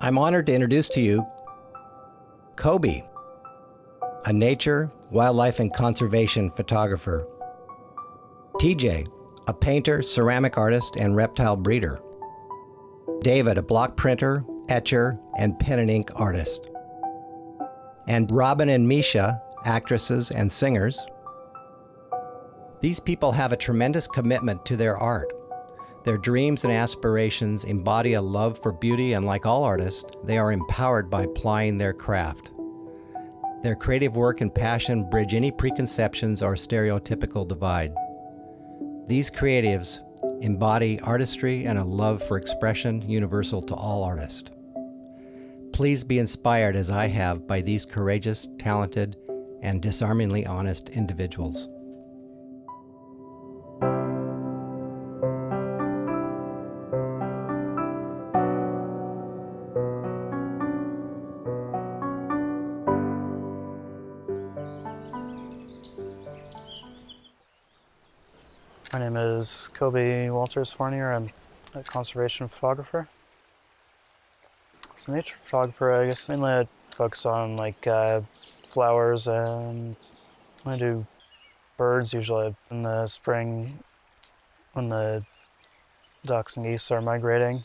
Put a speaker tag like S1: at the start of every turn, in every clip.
S1: I'm honored to introduce to you Coby, a nature, wildlife, and conservation photographer. TJ, a painter, ceramic artist, and reptile breeder. David, a block printer, etcher, and pen and ink artist. And ROBYN and MISHA, actresses and singers. These people have a tremendous commitment to their art. Their dreams and aspirations embody a love for beauty, and like all artists, they are empowered by plying their craft. Their creative work and passion bridge any preconceptions or stereotypical divide. These creatives embody artistry and a love for expression universal to all artists. Please be inspired as I have by these courageous, talented, and disarmingly honest individuals.
S2: My name is Coby Fournier. I'm a conservation photographer. So nature photographer, I guess mainly I focus on like flowers, and I do birds usually in the spring when the ducks and geese are migrating.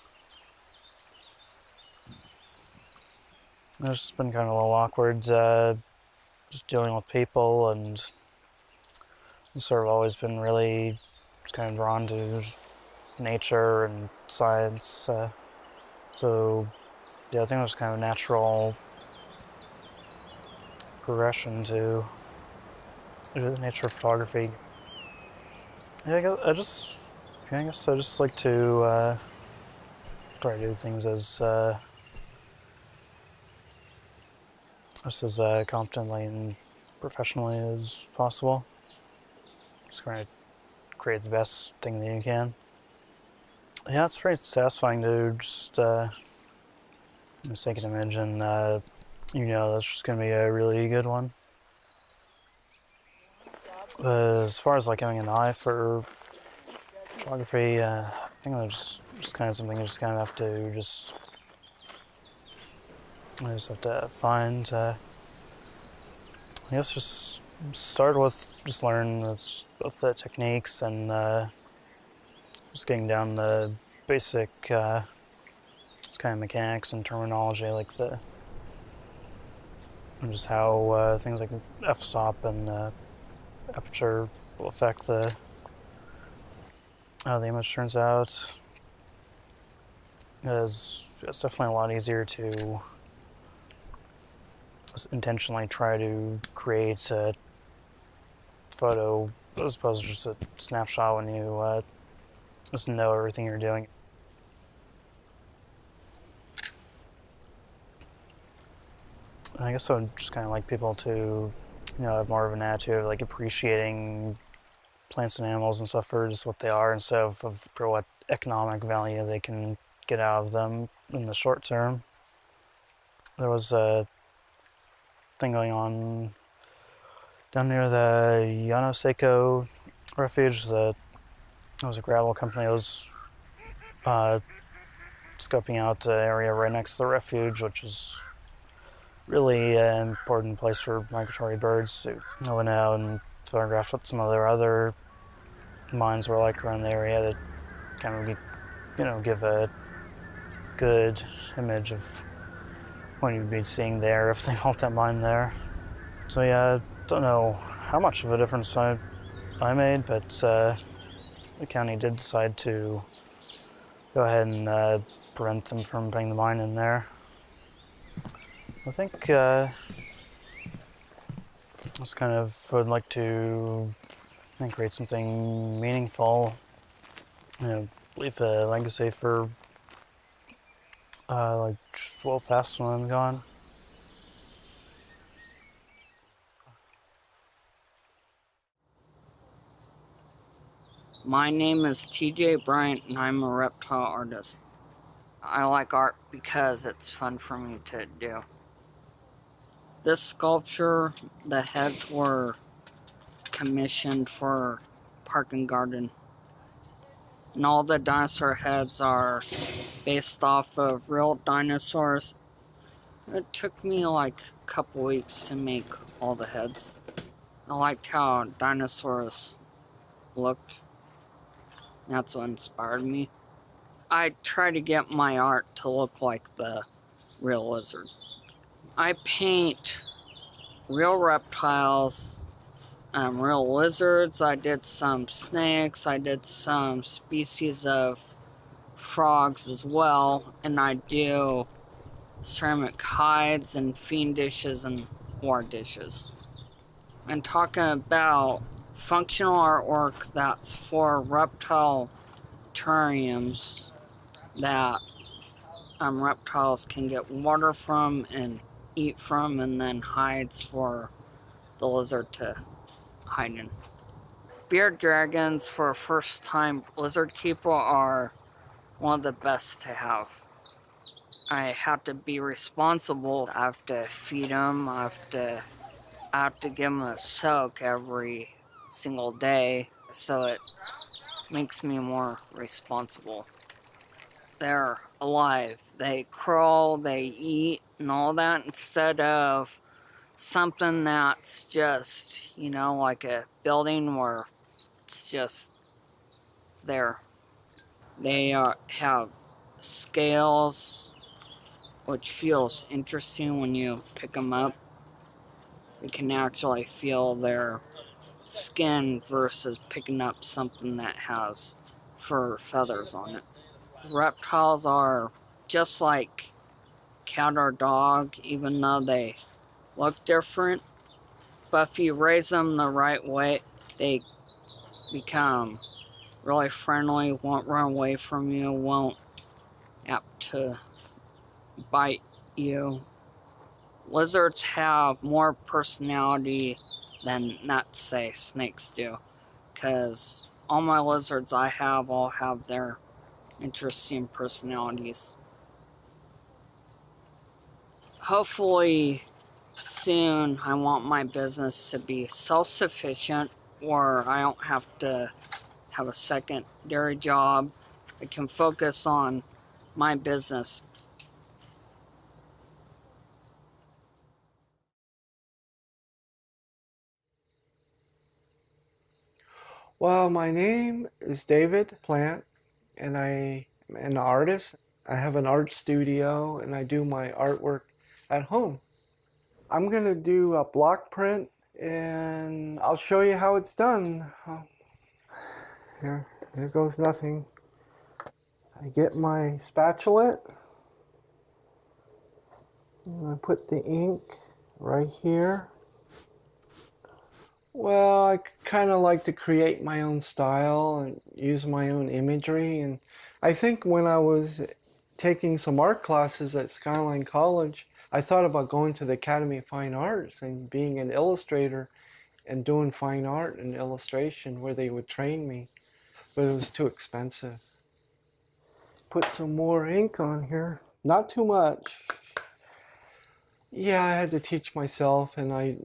S2: It's just been kind of a little awkward just dealing with people, and I've sort of always been really just kind of drawn to nature and science. So yeah, I think it was kind of a natural progression to nature photography. Yeah, I guess I just like to try to do things as competently and professionally as possible. Just trying to create the best thing that you can. Yeah, it's pretty satisfying to just take an image and that's just gonna be a really good one. As far as like having an eye for photography, I think that's just kind of something you just kind of have to find. I guess just start with just learn both the techniques and just getting down the basic just kind of mechanics and terminology, like just how things like the f-stop and aperture will affect how the image turns out. It's definitely a lot easier to just intentionally try to create a photo as opposed to just a snapshot when you just know everything you're doing. I guess I would just kind of like people to, have more of an attitude of like appreciating plants and animals and stuff for just what they are, instead of for what economic value they can get out of them in the short term. There was a thing going on down near the Yanoseko refuge. It was a gravel company that was scoping out the area right next to the refuge, which is really an important place for migratory birds. So I went out and photographed what some of their other mines were like around the area to kind of give a good image of what you'd be seeing there if they built that mine there. So yeah, I don't know how much of a difference I made, but the county did decide to go ahead and prevent them from putting the mine in there. I think just kind of would like to create something meaningful, leave a legacy for well past when I'm gone.
S3: My name is TJ Bryant, and I'm a reptile artist. I like art because it's fun for me to do. This sculpture, the heads were commissioned for Park and Garden. and all the dinosaur heads are based off of real dinosaurs. It took me like a couple weeks to make all the heads. I liked how dinosaurs looked. That's what inspired me. I try to get my art to look like the real lizard. I paint real reptiles, real lizards. I did some snakes. I did some species of frogs as well. And I do ceramic hides and fiend dishes and war dishes. And talking about functional artwork that's for reptile terrariums that reptiles can get water from and eat from, and then hides for the lizard to hide in. Beard dragons for a first time lizard keeper are one of the best to have. I have to be responsible. I have to feed them. I have to give them a soak every single day, so it makes me more responsible. They're alive. They crawl, they eat, and all that, instead of something that's just, you know, like a building where it's just there. They have scales, which feels interesting when you pick them up. You can actually feel their skin versus picking up something that has fur feathers on it. Reptiles are just like cat or dog, even though they look different. But if you raise them the right way, they become really friendly, won't run away from you, won't apt to bite you. Lizards have more personality than, not to say, snakes do, because all my lizards I have all have their interesting personalities. Hopefully soon I want my business to be self-sufficient, where I don't have to have a secondary job. I can focus on my business.
S4: Well, my name is David Plant, and I am an artist. I have an art studio, and I do my artwork at home. I'm going to do a block print, and I'll show you how it's done. Here goes nothing. I get my spatula, and I put the ink right here. Well, I kind of like to create my own style and use my own imagery. And I think when I was taking some art classes at Skyline College, I thought about going to the Academy of Fine Arts and being an illustrator and doing fine art and illustration where they would train me. But it was too expensive. Put some more ink on here. Not too much. Yeah, I had to teach myself, and I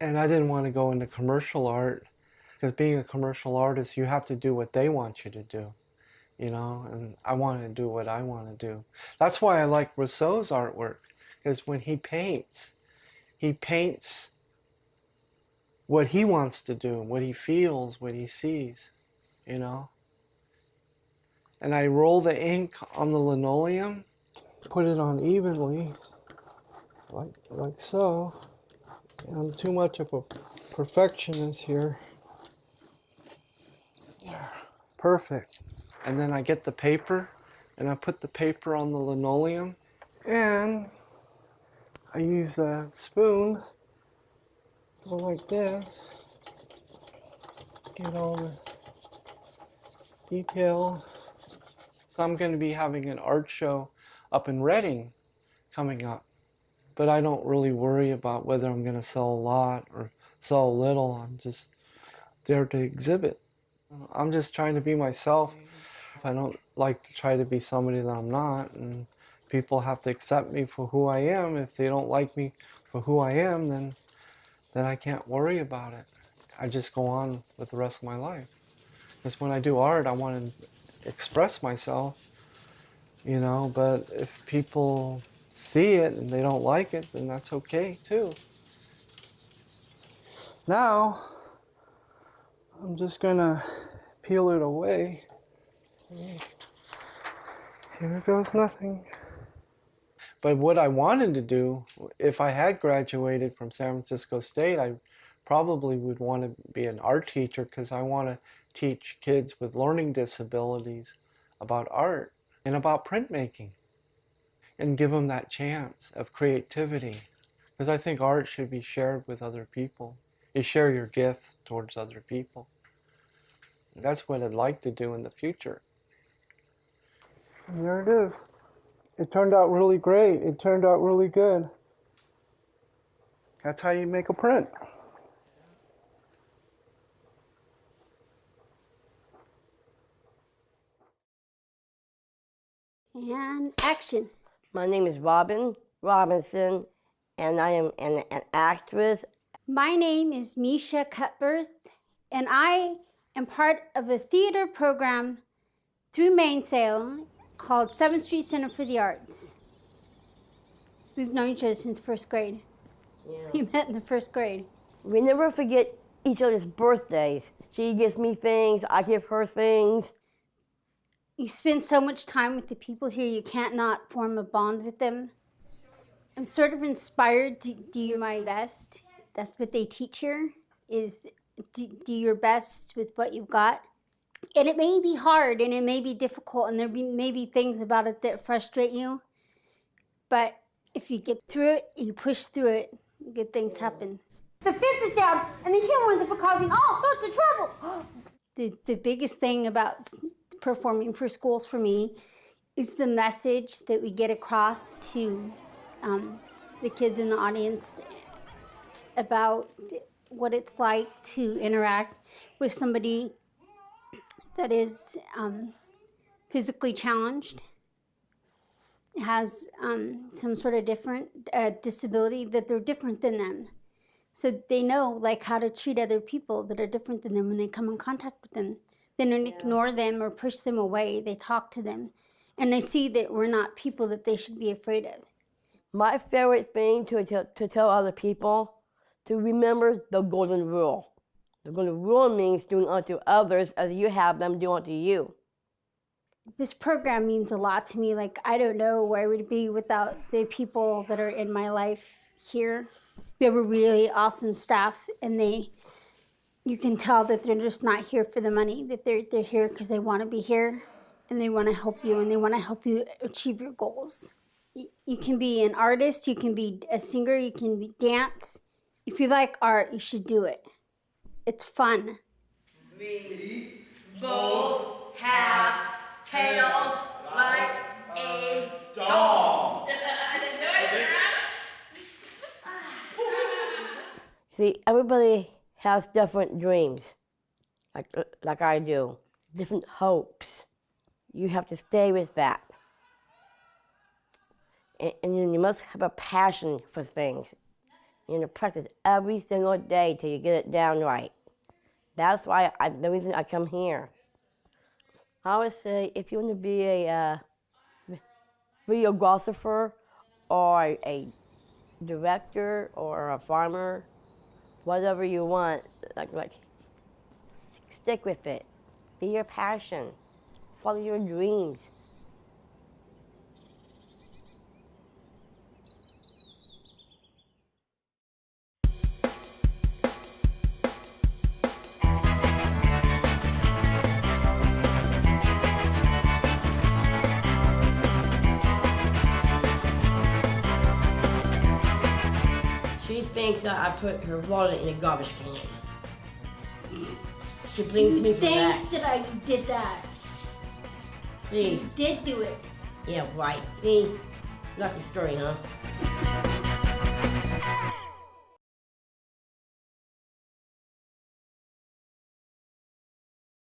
S4: didn't want to go into commercial art, because being a commercial artist, you have to do what they want you to do, you know, and I wanted to do what I want to do. That's why I like Rousseau's artwork, because when he paints what he wants to do, what he feels, what he sees, you know. And I roll the ink on the linoleum, put it on evenly, like so. I'm too much of a perfectionist here. There, perfect. And then I get the paper, and I put the paper on the linoleum, and I use a spoon, go like this, get all the detail. So I'm going to be having an art show up in Reading coming up. But I don't really worry about whether I'm going to sell a lot or sell a little. I'm just there to exhibit. I'm just trying to be myself. I don't like to try to be somebody that I'm not, and people have to accept me for who I am. If they don't like me for who I am, then I can't worry about it. I just go on with the rest of my life. Because when I do art, I want to express myself, you know, but if people see it and they don't like it, then that's okay too. Now, I'm just gonna peel it away. Here goes nothing. But what I wanted to do, if I had graduated from San Francisco State, I probably would want to be an art teacher because I want to teach kids with learning disabilities about art and about printmaking and give them that chance of creativity. Because I think art should be shared with other people. You share your gift towards other people. That's what I'd like to do in the future. And there it is. It turned out really great. It turned out really good. That's how you make a print.
S5: And action.
S6: My name is Robyn Robinson, and I am an actress.
S5: My name is Misha Cutburth, and I am part of a theater program through Mainsail called 7th Street Center for the Arts. We've known each other since first grade. Yeah. We met in the first grade.
S6: We never forget each other's birthdays. She gives me things, I give her things.
S5: You spend so much time with the people here, you can't not form a bond with them. I'm sort of inspired to do my best. That's what they teach here, is do your best with what you've got. And it may be hard and it may be difficult and may be things about it that frustrate you. But if you get through it, you push through it, good things happen.
S7: The fence is down and the humans are causing all sorts of trouble.
S5: The biggest thing about performing for schools for me is the message that we get across to the kids in the audience about what it's like to interact with somebody that is physically challenged, has some sort of different disability, that they're different than them. So they know like how to treat other people that are different than them when they come in contact with them. They don't ignore them or push them away. They talk to them. And they see that we're not people that they should be afraid of.
S6: My favorite thing to tell other people, to remember the golden rule. The golden rule means doing unto others as you have them do unto you.
S5: This program means a lot to me. Like, I don't know where I would be without the people that are in my life here. We have a really awesome staff, and you can tell that they're just not here for the money, that they're here because they want to be here, and they want to help you, and they want to help you achieve your goals. You can be an artist, you can be a singer, you can be dance. If you like art, you should do it. It's fun.
S8: We both have tails like a dog.
S6: See, everybody has different dreams, like I do, different hopes. You have to stay with that. And you must have a passion for things. You have to practice every single day till you get it down right. That's why the reason I come here. I would say if you want to be a videographer or a director or a farmer, whatever you want, like stick with it. Be your passion. Follow your dreams. She thinks that I put her wallet in a garbage can. She blames me for that.
S5: You think that I did that?
S6: Please.
S5: You did do it.
S6: Yeah, right. See? Lucky story, huh?